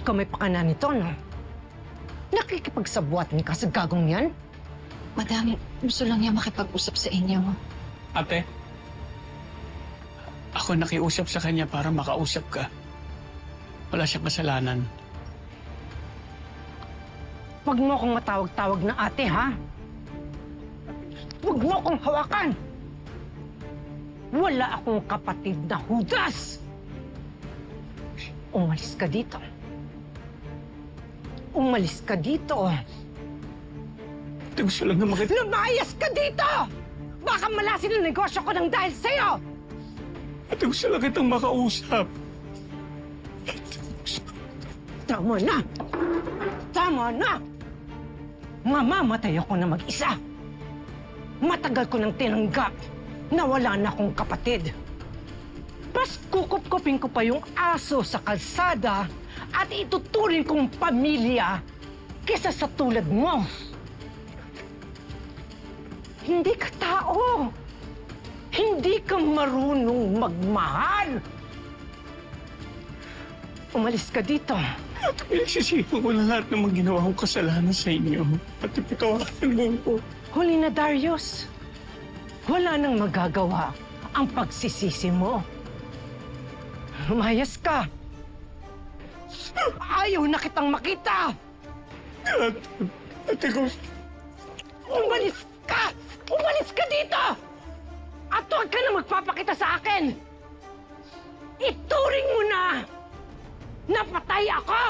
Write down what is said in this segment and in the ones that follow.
Ikaw may pakana nito, no? Nakikipagsabuatan ka sa gagong yan? Madam, gusto lang niya makipag-usap sa inyo. Ate, ako nakiusap sa kanya para makausap ka. Wala siyang kasalanan. Huwag mo akong matawag-tawag na ate, ha? Huwag mo akong hawakan! Wala akong kapatid na Judas! Umalis ka dito. Umalis ka dito. Ate, gusto lang na makita... Lumayas ka dito! Baka malasin ang negosyo ko ng dahil sa'yo! Ate, gusto lang kitang makausap. Tama na! Tama na! Mamamatay ako na mag-isa. Matagal ko nang tinanggap na wala na akong kapatid. Mas kukup-kupin ko pa yung aso sa kalsada at ituturing kong pamilya kesa sa tulad mo. Hindi ka tao. Hindi ka marunong magmahal. Umalis ka dito. Ate, pinagsisipan ko na lahat ng mga ginawa kong kasalanan sa inyo. Ate, patawarin mo ko. Huli na, Darius. Wala nang magagawa ang pagsisisi mo. Lumayas ka. Ayaw na kitang makita. Ate, gusto... Umalis ka! Umalis ka dito! At huwag ka na magpapakita sa akin! Ituring mo na! Napatay ako!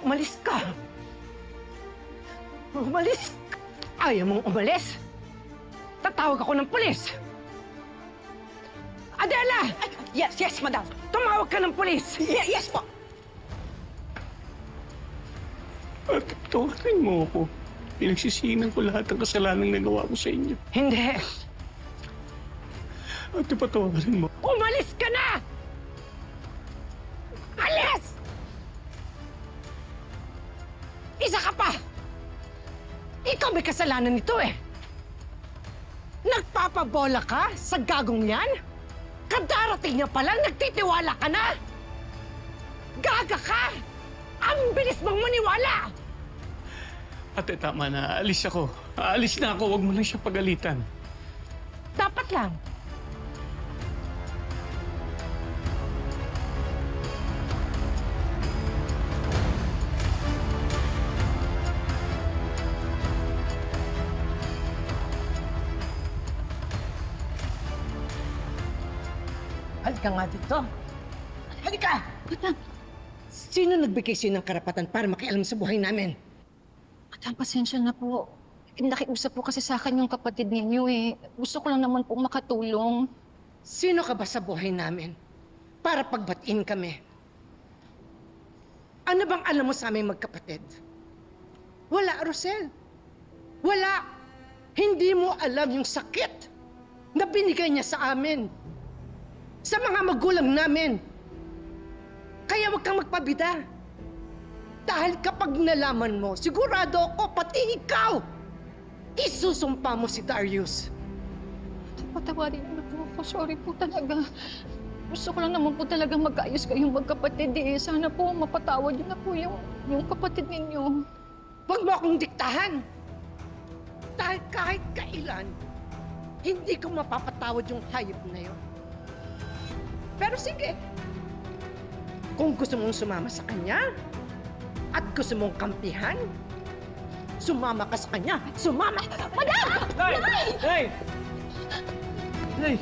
Umalis ka! Umalis! Ayaw mong umalis? Tatawag ako ng pulis! Adela! Yes, madam. Tumawag ka ng pulis! Yes po. Ate, patawarin mo ako. Pinagsisinan ko lahat ng kasalanang nagawa ko sa inyo. Hindi! Ate, patawarin mo. Umalis ka na! Alis! Isa ka pa! Ikaw may kasalanan nito eh! Nagpapabola ka sa gagong yan? Kadarating niya palang nagtitiwala ka na! Gaga ka! Ang bilis mong maniwala! Ate, tama na. Aalis ako. Aalis na ako. Huwag mo lang siya pagalitan. Dapat lang. Halika nga dito. Halika! Madam, Sino nagbigay sa'yo ng karapatan para makialam sa buhay namin? madam, pasensya na po. Nakiusap po kasi sa akin yung kapatid ninyo eh. Gusto ko lang naman po makatulong. Sino ka ba sa buhay namin para pagbatiin kami? Ano bang alam mo sa aming magkapatid? Wala, Rosel. Wala. Hindi mo alam yung sakit na binigay niya sa amin. Sa mga magulang namin. Kaya huwag kang magpabida. Dahil kapag nalaman mo, sigurado ako, pati ikaw, isusumpa mo si Darius. Patawarin niyo na po ako. Sorry po talaga. Gusto ko lang naman po talaga magkaayos kayong magkapatid eh. Sana po mapatawad niyo na po yung kapatid ninyo. Huwag mo akong diktahan. Dahil kahit kailan, hindi ko mapapatawad yung hayop na yun. Pero sige, kung gusto mong sumama sa kanya at gusto mong kampihan, sumama ka sa kanya. Sumama! Madam! Hey! Hey! Hey!